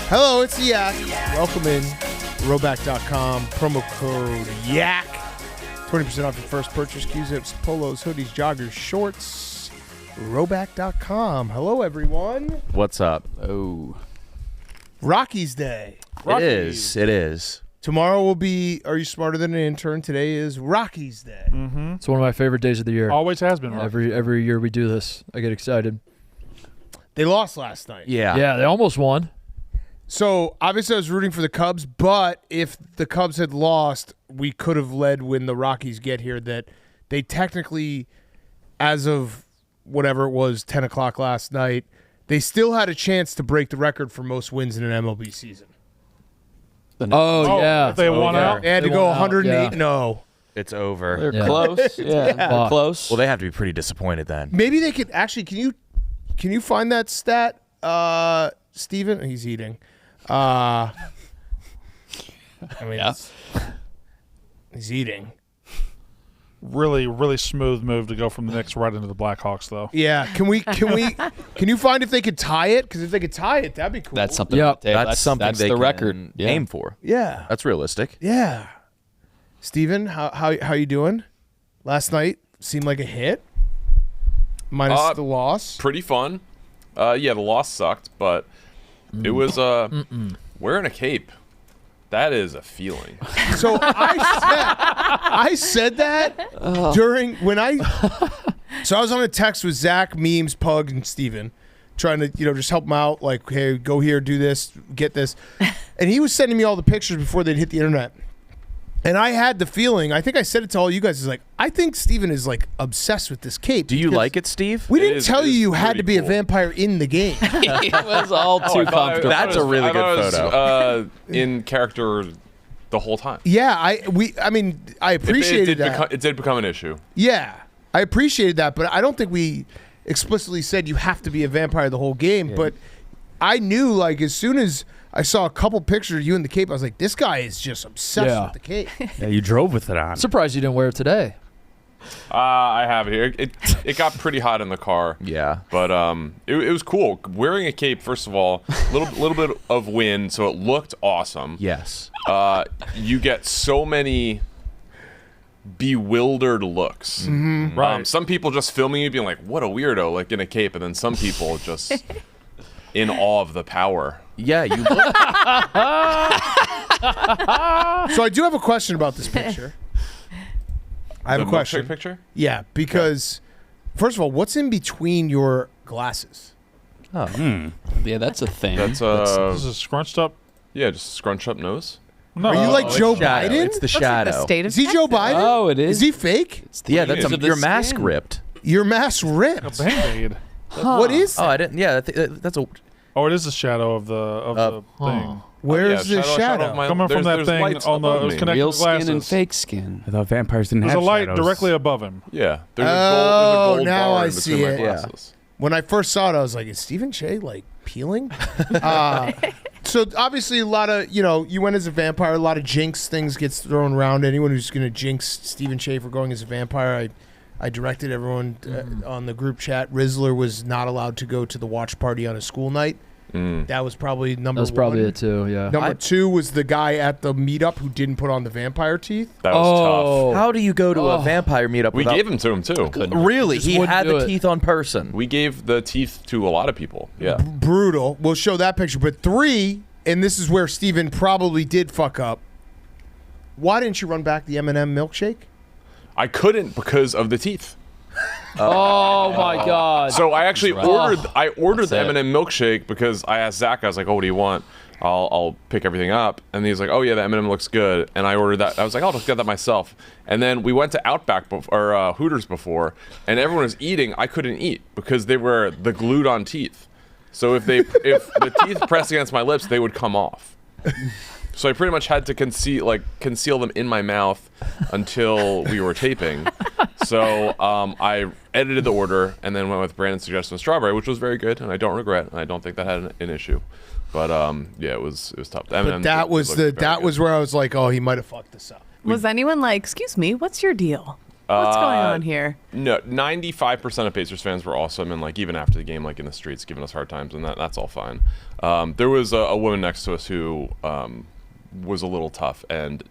Hello, it's the Yak. Welcome in. Roback.com. Promo code YAK. 20% off your first purchase. Q-zips, polos, hoodies, joggers, shorts. Roback.com. Hello, everyone. What's up? Oh. Rockies Day. It is. Tomorrow will be Are You Smarter Than an Intern? Today is Rockies Day. Mm-hmm. It's one of my favorite days of the year. Always has been. Every year we do this, I get excited. They lost last night. Yeah, they almost won. So, obviously, I was rooting for the Cubs, but if the Cubs had lost, we could have led when the Rockies get here that they technically, as of whatever it was, 10 o'clock last night, they still had a chance to break the record for most wins in an MLB season. Yeah. If they won out? They had to go 108 0. It's over. They're Close. Yeah. Close. Well, they have to be pretty disappointed then. Maybe they could actually. Can you find that stat, Steven? He's eating. I mean, he's eating. Really, really smooth move to go from the Knicks right into the Blackhawks, though. Yeah. Can you find if they could tie it? Because if they could tie it, that'd be cool. That's something. That's something that's they the can record. aim for. Yeah. That's realistic. Yeah. Steven, how you doing? Last night seemed like a hit. Minus the loss. Pretty fun. The loss sucked, but it was wearing a cape. That is a feeling. So I said that during when So I was on a text with Zach, Memes, Pug, and Steven, trying to just help him out. Like, hey, go here, do this, get this, and he was sending me all the pictures before they'd hit the internet. And I had the feeling, I think I said it to all you guys, is like, I think Steven is like obsessed with this cape. Do you like it, Steve? We didn't tell you had to be a vampire in the game. It was all too comfortable. That's a really good photo. In character the whole time. Yeah, I appreciated that. It did become an issue. Yeah, I appreciated that, but I don't think we explicitly said you have to be a vampire the whole game. Yeah. But I knew, like, as soon as I saw a couple pictures of you in the cape, I was like, this guy is just obsessed with the cape. Yeah, you drove with it on. Surprised you didn't wear it today. I have it here. It got pretty hot in the car. Yeah. But it was cool. Wearing a cape, first of all, little bit of wind, so it looked awesome. Yes. You get so many bewildered looks. Mm-hmm. Right. Some people just filming you being like, what a weirdo, like in a cape, and then some people just in awe of the power. Yeah, you look. So I do have a question about this picture. I have a question. The picture? Yeah, because first of all, what's in between your glasses? Yeah, that's a thing. That's This is scrunched up. yeah, just scrunch up nose. No. Are you like Joe Shadow. Biden? It's the Looks like shadow. the state of Is he Joe Texas. Biden? Oh, it Is is. he fake? Yeah, that's Because of the your mask skin. ripped. Your mask a ripped. Band-Aid? What is that? Oh, I didn't. Yeah, that's a. Oh, it is the shadow of the thing. Where's the shadow? of my- Coming from that there's thing lights on the above it was me. connected Real to skin glasses. and fake skin. I thought vampires didn't There's have a light shadows. directly above him. Yeah, there's Oh, a gold now bar I in between see my it. Yeah. glasses. When I first saw it, I was like, is Stephen Shea like peeling? So obviously a lot of, you went as a vampire, a lot of jinx things gets thrown around. Anyone who's going to jinx Stephen Shea for going as a vampire, I directed everyone on the group chat. Rizzler was not allowed to go to the watch party on a school night. That was probably number one. That's probably it too. Yeah. Number two was the guy at the meetup who didn't put on the vampire teeth. That was How do you go to a vampire meetup? tough. We without... gave them to him too. Really? Just He wouldn't had do the it. teeth on person. We gave the teeth to a lot of people. Yeah. Brutal. We'll show that picture. But three, and this is where Steven probably did fuck up. Why didn't you run back the M&M milkshake? I couldn't because of the teeth. Oh my God. So I actually ordered That's the it. M&M milkshake because I asked Zach. I was like, "Oh, what do you want? I'll pick everything up." And he's like, "Oh yeah, the M&M looks good." And I ordered that. I was like, "I'll just get that myself." And then we went to Outback or Hooters before, and everyone was eating. I couldn't eat because they were the glued-on teeth. So if the teeth pressed against my lips, they would come off. So I pretty much had to conceal them in my mouth until we were taping. So I edited the order and then went with Brandon's suggestion of strawberry, which was very good, and I don't regret, and I don't think that had an issue. But it was tough. But that was where I was like, oh, he might have fucked this up. Was anyone like, excuse me, what's your deal? What's going on here? No, 95% of Pacers fans were awesome, and like even after the game, like in the streets, giving us hard times, and that's all fine. There was a woman next to us who was a little tough and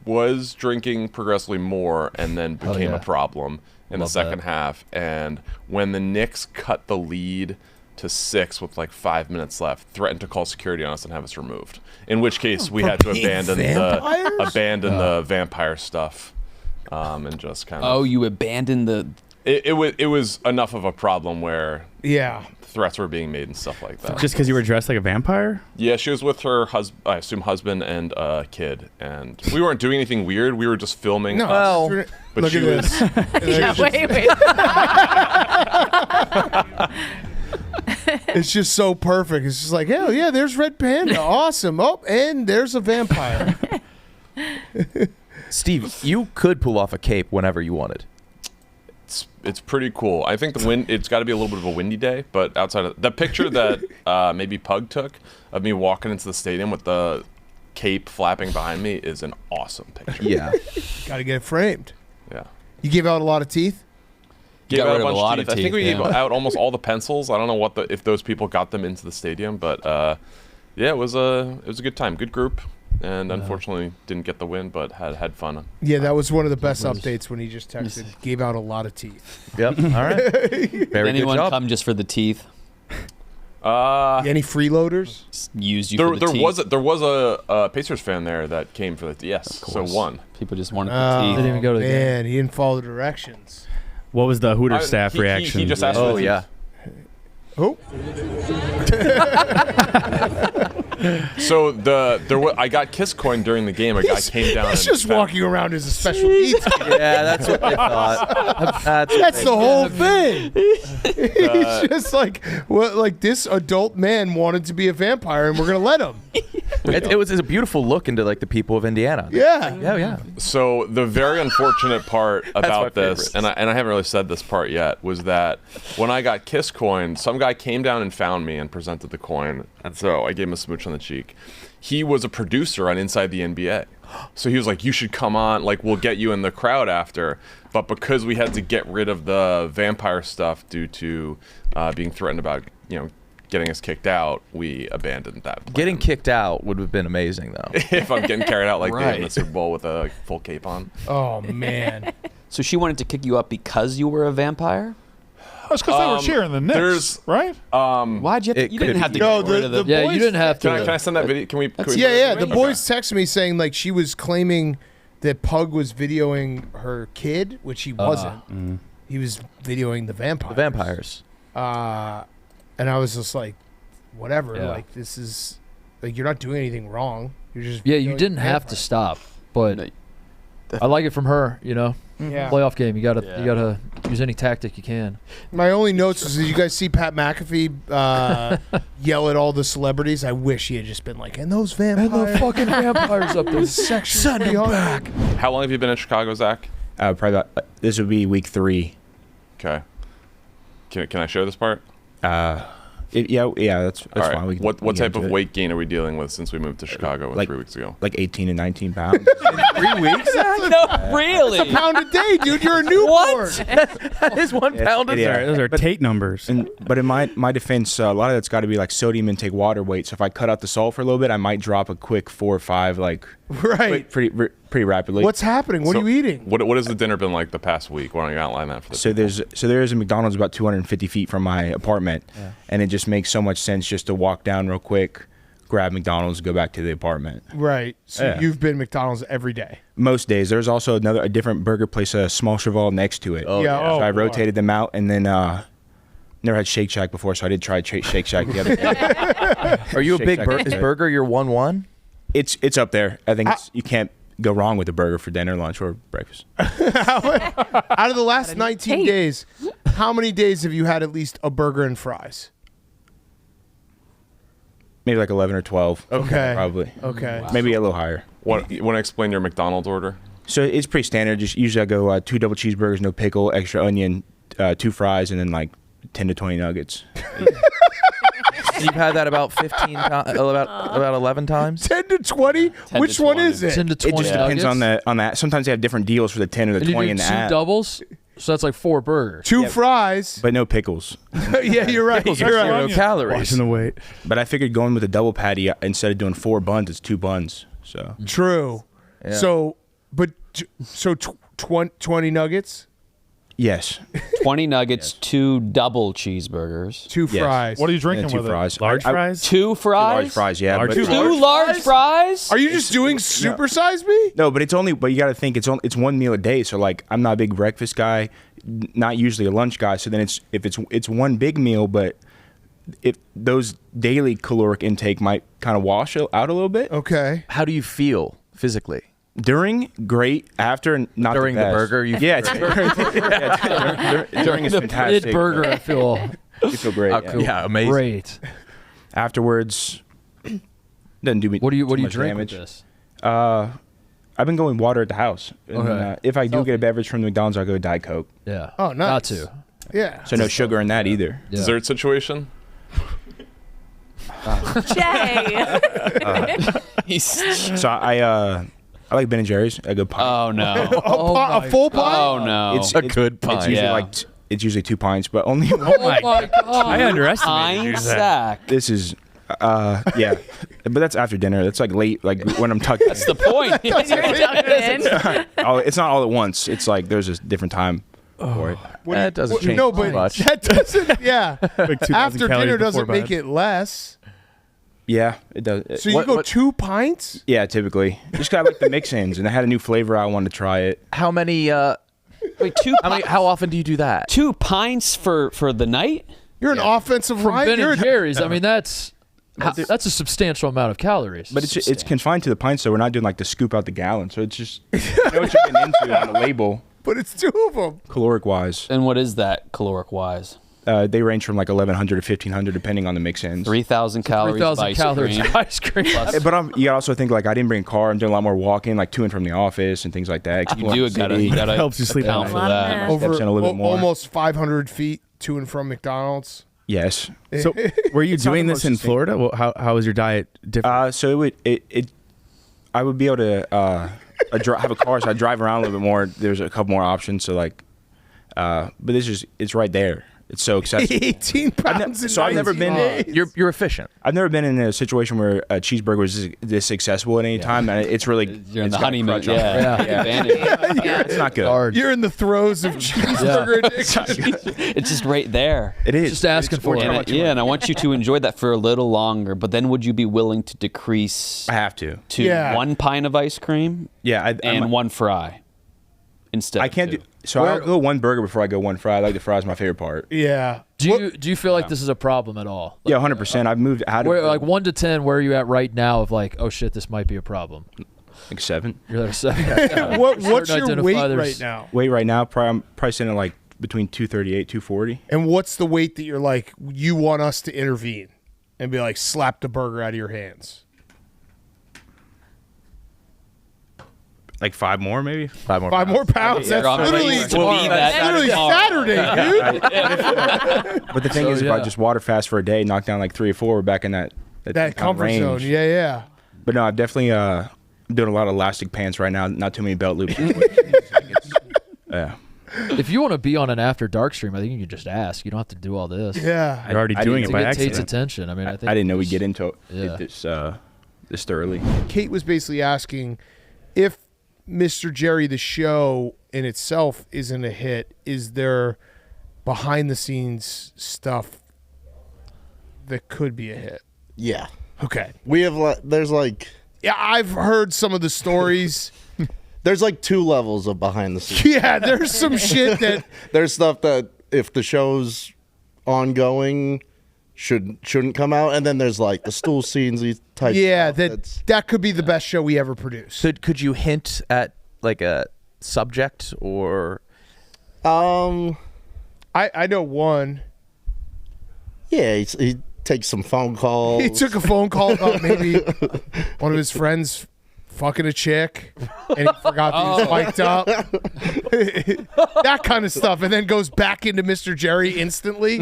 was drinking progressively more, and then became a problem in the second half. And when the Knicks cut the lead to 6 with like 5 minutes left, threatened to call security on us and have us removed. In which case we had to abandon the vampire stuff, and just kind of. Oh, you abandoned the. It was enough of a problem where Yeah. threats were being made and stuff like that. Just because you were dressed like a vampire? Yeah, she was with her I assume husband and kid, and we weren't doing anything weird. We were just filming. No. us. But Look she at was. this. Wait. It's just so perfect. It's just like, hell yeah, there's Red Panda. Awesome. Oh, and there's a vampire. Steve, you could pull off a cape whenever you wanted. It's pretty cool. I think the wind. It's got to be a little bit of a windy day, but outside of the picture that maybe Pug took of me walking into the stadium with the cape flapping behind me is an awesome picture. Yeah. Got to get it framed. Yeah. You gave out a lot of teeth? Gave got out rid of bunch a lot teeth. of I think we teeth, gave yeah. out almost all the pencils. I don't know if those people got them into the stadium, but yeah, it was a good time, good group, and unfortunately didn't get the win, but had fun. Yeah, that was one of the best updates when he just texted. Gave out a lot of teeth. Yep. All right. Very Did good anyone job. come just for the teeth? Any freeloaders? Just used you for the teeth? There was a Pacers fan there that came for the yes, so one. People just wanted the Oh, teeth. Didn't even go to the game. man, he didn't follow the directions. What was the Hooters staff He reaction? just asked for Oh the yeah. Oh, So I got kiss coin during the game. A guy came down. he's and just walking around as a special needs kid. Yeah, that's what I thought. That's the whole thing. He's just like, well, like this adult man wanted to be a vampire, and we're gonna let him. It was a beautiful look into like the people of Indiana. Yeah. Yeah. So the very unfortunate part my about this, favorite. and I haven't really said this part yet, was that when I got kiss coin, some guy came down and found me and presented the coin, and so I gave him a smooch on the cheek. He was a producer on Inside the NBA, so he was like, "You should come on. Like, we'll get you in the crowd after." But because we had to get rid of the vampire stuff due to being threatened about, getting us kicked out, we abandoned that plan. Getting kicked out would have been amazing though. If I'm getting carried out like they did in the Right. Super Bowl with a full cape on. Oh man. So she wanted to kick you up because you were a vampire? That's because they were cheering the Knicks, there's- right? Why'd you have to, It you didn't could have to be. No, get rid of the the Yeah, boys- you didn't have Can to. I send that video? Can we Yeah. The Okay. boys texted me saying like she was claiming that Pug was videoing her kid, which he wasn't. He was videoing the vampire. The vampires. And I was just like, whatever. Yeah. Like this is like you're not doing anything wrong. You're just Yeah, you videoing didn't the have to vampire. stop, but I like it from her. Yeah. Playoff game, you gotta use any tactic you can. My only notes was, did you guys see Pat McAfee yell at all the celebrities? I wish he had just been like, and those vampires. fucking vampires up there. Send him back. How long have you been in Chicago, Zach? Probably about, this would be week 3. Okay. Can I share this part? Yeah, that's All right. fine. We can- What we can type get of into it. weight gain are we dealing with since we moved to Chicago like- 3 weeks ago? Like 18 and 19 pounds. 3 weeks? No, really? Pound a day, dude. You're a newborn. That is 1 pound. Yeah. Those are Tate numbers. But in my defense, a lot of that's got to be like sodium intake, water weight. So if I cut out the salt for a little bit, I might drop a quick 4 or 5, like Right. pretty rapidly. What's happening? What So, are you eating? What has the dinner been like the past week? Why don't you outline that for the So people? there is a McDonald's about 250 feet from my apartment, and it just makes so much sense just to walk down real quick, grab McDonald's, go back to the apartment. Right. So Yeah. you've been McDonald's every day. Most days. There's also a different burger place, a small Cheval next to it. Oh, yeah. yeah. So I boy. rotated them out, and then never had Shake Shack before, so I did try Shake Shack the other day. Are you a Shake big Shack. is burger your 1-1? It's up there. I think you can't go wrong with a burger for dinner, lunch, or breakfast. Out of the last 19 tape. days, how many days have you had at least a burger and fries? Maybe like 11 or 12. Okay. Probably. Okay. Maybe a little higher. You want to explain your McDonald's order? So it's pretty standard. Just usually I go 2 double cheeseburgers, no pickle, extra onion, 2 fries, and then like 10 to 20 nuggets. You've had that about 15 times, about 11 times. 10 to 20. 10 Which to one 20. is it? 10 to It 20 just depends nuggets. on that. Sometimes they have different deals for the 10 or the And you 20 do in the 2 app. doubles, so that's like 4 burgers. 2 fries. But no pickles. Yeah, you're right. You're Zero right. calories. Watching the weight. But I figured going with a double patty instead of doing 4 buns, it's 2 buns. So True. Yeah. So, but so 20 nuggets, yes, 20 nuggets, 2 double cheeseburgers. 2 Yes. fries. What are you and drinking 2 with fries. Large fries? 2 fries? Large fries, yeah. Large but- fries. 2 large fries? Are you just doing supersize me? No, but it's only. But you got to think it's one meal a day. So like, I'm not a big breakfast guy, not usually a lunch guy. So then it's one big meal, but if those daily caloric intake might kind of wash out a little bit. Okay. How do you feel physically? During, great. After, not During the best. burger, you yeah, during is fantastic. Mid burger, I feel You feel great. yeah. Yeah, amazing. great. Afterwards, doesn't do me. What do you too much drink damage. with this? I've been going water at the house. And, Okay. if I do get a beverage from the McDonald's, I'll go Diet Coke. Yeah. Oh, nice. Got to. Yeah. So no sugar in that either. Yeah. Dessert situation. Jay. So I like Ben and Jerry's. A good pint. Oh, no. A full pint? Oh, no. It's A good It's pint. usually Yeah. it's usually 2 pints, but only. Oh my god. I underestimated you. Pint sack. This is, yeah, but that's after dinner. That's like late, like when I'm tucked. That's the point. You're tucked in. It's not all at once. It's like there's a different time for it. That doesn't change No, but much. that doesn't. Yeah. Like 2,000 After calories dinner before doesn't make bed. it less. Yeah, it does. So you go 2 pints? Yeah, typically. Just got like the mix-ins, and I had a new flavor. I wanted to try it. How many? Wait, How often do you do that? 2 pints for the night? You're an offensive From line. Ben You're and Jerry's, I mean that's a substantial amount of calories. But it's confined to the pints, so we're not doing like the scoop out the gallon. So it's just you know what you're getting into on the label, but it's 2 of them. caloric wise. And what is that caloric wise? They range from like 1,100 to 1,500 depending on the mix-ins. 3,000 calories 3,000 of ice calories cream. of ice cream. But you gotta also think like I didn't bring a car. I'm doing a lot more walking, like to and from the office and things like that. You exploring do the gotta city. Helps you sleep account at for night. that. Love Over Steps in a little bit more. almost 500 feet to and from McDonald's. Yes. So, were you It's not doing the this most in distinct- Florida? Well, how was your diet different? So I would be able to have a car, so I drive around a little bit more. There's a couple more options. So like, but it's right there. It's so accessible. 18 pounds. in so I've never 19 been- days. You're efficient. I've never been in a situation where a cheeseburger was this accessible at any time. And it's really You're in it's the got a honeymoon. crutch on it. Yeah. Take advantage. It's not good. Hard. You're in the throes of cheeseburger addiction. It's just right there. It is. Just asking for it. And I want you to enjoy that for a little longer. But then would you be willing to decrease I have to. to Yeah. 1 pint of ice cream Yeah. and 1 fry instead? I of can't 2? do. So I'll go 1 burger before I go 1 fry. I like the fries, my favorite part. Yeah. Do you feel like this is a problem at all? Yeah, 100%. I've moved out of Where, like 1 to 10, where are you at right now? Of like, oh shit, this might be a problem. like 7. You're at a 7. What's Certain your weight identifiers. right now? Weight right now, I'm probably sitting at like between 238, 240. And what's the weight that you're like, you want us to intervene and be like, slap the burger out of your hands? Like 5 more, maybe. 5 more. 5 more pounds. That's That's literally, to be that literally Saturday, dude. But the thing is, if yeah. I just water fast for a day, knock down like 3 or 4, we're back in that That kind of comfort range. zone. Yeah, yeah. But no, I've definitely I'm doing a lot of elastic pants right now. Not too many belt loops. Yeah. If you want to be on an after dark stream, I think you can just ask. You don't have to do all this. Yeah. You're already I doing didn't it To by get Tate's accident. attention. I mean, I think I didn't know we'd get into Yeah. it this thoroughly. Kate was basically asking if Mr. Jerry the show in itself isn't a hit, is there behind the scenes stuff that could be a hit? Yeah. Okay. We have there's like Yeah, I've heard some of the stories. there's like 2 levels of behind the scenes. Yeah, there's some shit that There's stuff that if the show's ongoing shouldn't come out, and then there's like the stool scenes type. yeah, stuff that could be the best show we ever produced. Could you hint at like a subject or? I know one. Yeah, he takes some phone calls. He took a phone call about maybe one of his friends fucking a chick, and he forgot that he was mic'd up. That kind of stuff, and then goes back into Mr. Jerry instantly.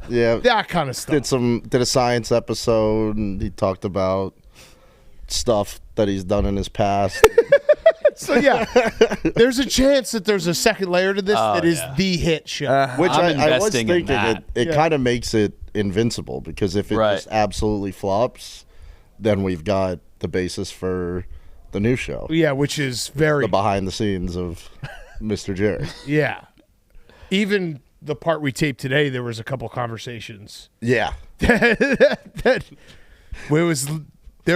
Yeah, that kind of stuff. did a science episode, and he talked about stuff that he's done in his past. So yeah, there's a chance that there's a second layer to this that is the hit show. Which I was investing in thinking that. it kind of makes it invincible, because if it just absolutely flops, then we've got the basis for the new show. Yeah, which is very The behind the scenes of Mr. Jerry. yeah. Even the part we taped today, there was a couple conversations. Yeah. There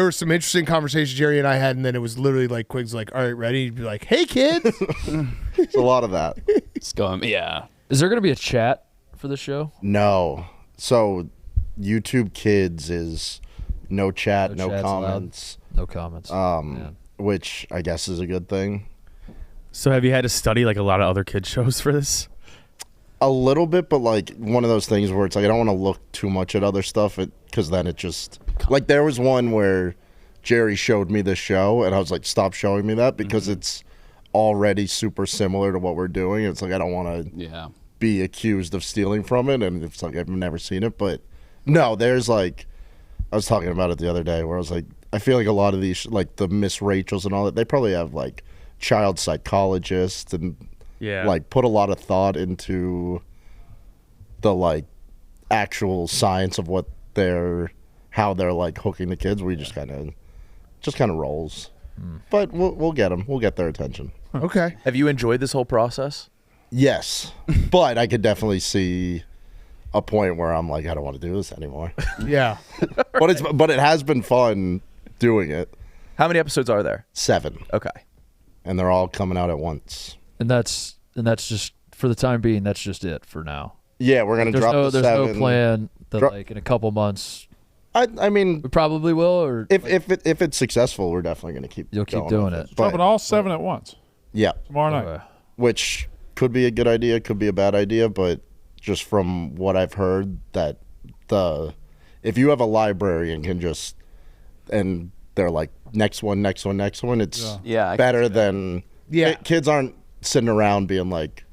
were some interesting conversations Jerry and I had, and then it was literally like Quig's like, "All right, ready?" He'd be like, "Hey, kids." It's a lot of that. It's going, yeah. Is there going to be a chat for the show? No. So YouTube Kids is no chat, No no chats comments, No comments. which I guess is a good thing. So have you had to study like a lot of other kids shows for this? A little bit, but like one of those things where it's like I don't want to look too much at other stuff because then it just like there was one where Jerry showed me this show and I was like, stop showing me that because it's already super similar to what we're doing. It's like I don't want to be accused of stealing from it, and it's like I've never seen it. But no, there's like I was talking about it the other day where I was like, I feel like a lot of these like the Miss Rachels and all that, they probably have like child psychologists and like put a lot of thought into the like actual science of what how they're like hooking the kids. We just kind of rolls, but we'll get them. We'll get their attention. Okay. Have you enjoyed this whole process? Yes, but I could definitely see a point where I'm like, I don't want to do this anymore. Yeah. but it has been fun doing it. How many episodes are there? 7. Okay. And they're all coming out at once. And that's just for the time being. That's just it for now. Yeah, we're gonna drop the 7. There's no plan that like in a couple months. I mean, we probably will. Or if it's successful, we're definitely gonna keep. You'll keep going doing with it. Dropping all 7 at once. Yeah. Tomorrow night. Which could be a good idea, could be a bad idea, but just from what I've heard, that if you have a library and can just and they're like next one, it's better than kids aren't sitting around being like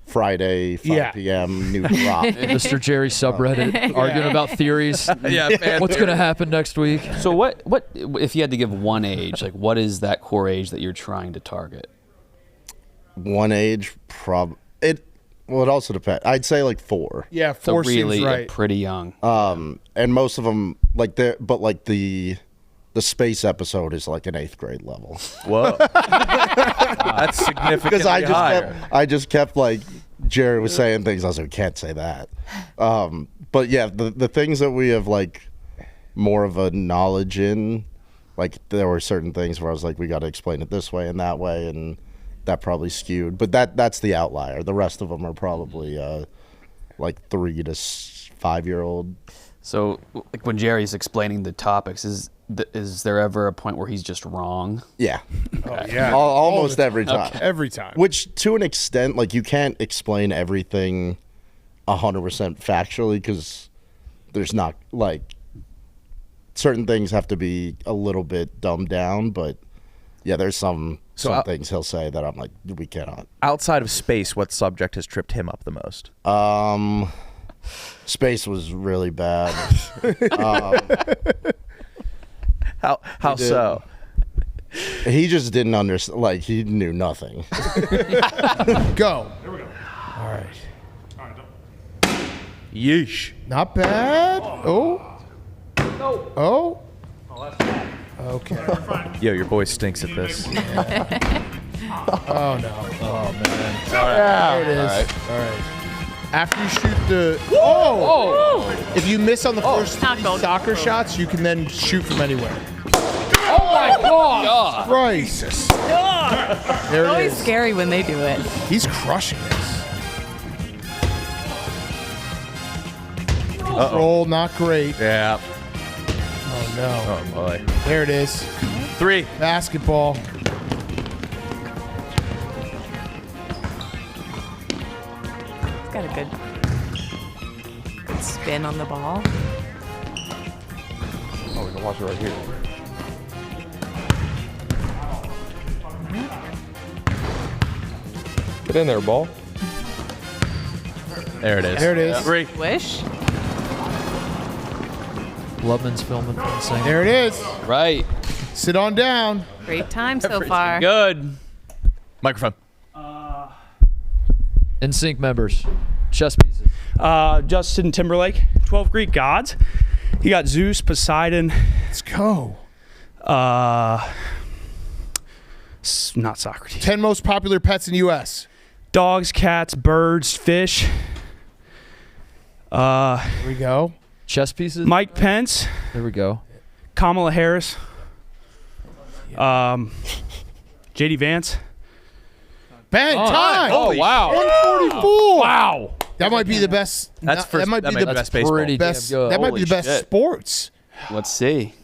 Friday 5 p.m. new drop. Mr. Jerry subreddit arguing about theories. What's going to happen next week? So what if you had to give one age, like what is that core age that you're trying to target? One age, it also depends. I'd say like 4. Yeah, 4 so really seems right. Pretty young. And most of them like the space episode is like an 8th grade level. Whoa. That's significantly Because higher. I just kept like Jerry was saying things. I was like, we can't say that. But yeah, the things that we have like more of a knowledge in, like there were certain things where I was like, we got to explain it this way and that way, and that probably skewed. But that's the outlier. The rest of them are probably like 3 to 5-year-old. So like when Jerry's explaining the topics, is there ever a point where he's just wrong? Yeah. Oh, yeah. Almost every time. Okay. Every time. Which, to an extent, like you can't explain everything 100% factually because there's not like certain things have to be a little bit dumbed down. But yeah, there's some things he'll say that I'm like, we cannot. Outside of space, what subject has tripped him up the most? Space was really bad. How so? He just didn't understand. Like he knew nothing. Go. Here we go. All right. Yeesh. Not bad. Oh. No. Oh. Oh, that's bad. Okay. Yo, your boy stinks at this. Oh no. Oh man. There it is. All right. After you shoot the if you miss on the first Not 3 gold. soccer shots, you can then shoot from anywhere. Oh my God! Christ. There it Always is. scary when they do it. He's crushing this. Roll, not great. Yeah. Oh no. Oh boy. There it is. 3. Basketball. It's got a good spin on the ball. Oh, we can watch it right here. Get in there, ball. There it is. There it is. 3. Wish. Lubman's filming from Sing. There it is. Right. Sit on down. Great time so far. Good. Microphone. NSYNC members. Chess pieces. Justin Timberlake, 12 Greek gods. You got Zeus, Poseidon. Let's go. Not Socrates. 10 most popular pets in U.S. Dogs, cats, birds, fish. Here we go. Chess pieces. Mike Pence, There we go. Kamala Harris. JD Vance. Bang, time. Oh, wow. 144. Wow. That might be the best. That's first. That might be the best baseball. pretty best. damn good. That might be Holy the best shit. sports. Let's see.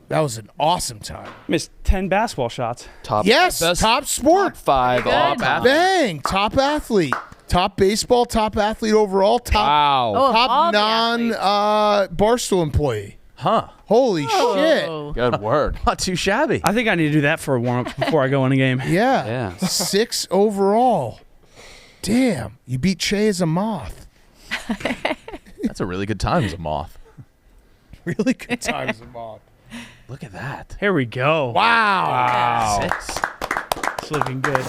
That was an awesome time. Missed 10 basketball shots. Top. Yes, best- top sport. 5. Good. Top athlete. Bang, top athlete. Top baseball, top athlete overall, top Wow. Oh, of all top the non athletes. Barstool employee. Huh. Holy shit. Oh. Good word. Not too shabby. I think I need to do that for a warm-up before I go in a game. Yeah. Yeah. 6 overall. Damn, you beat Che as a moth. That's a really good time as a moth. Really good time as a moth. Look at that. Here we go. Wow. 6. It's looking good.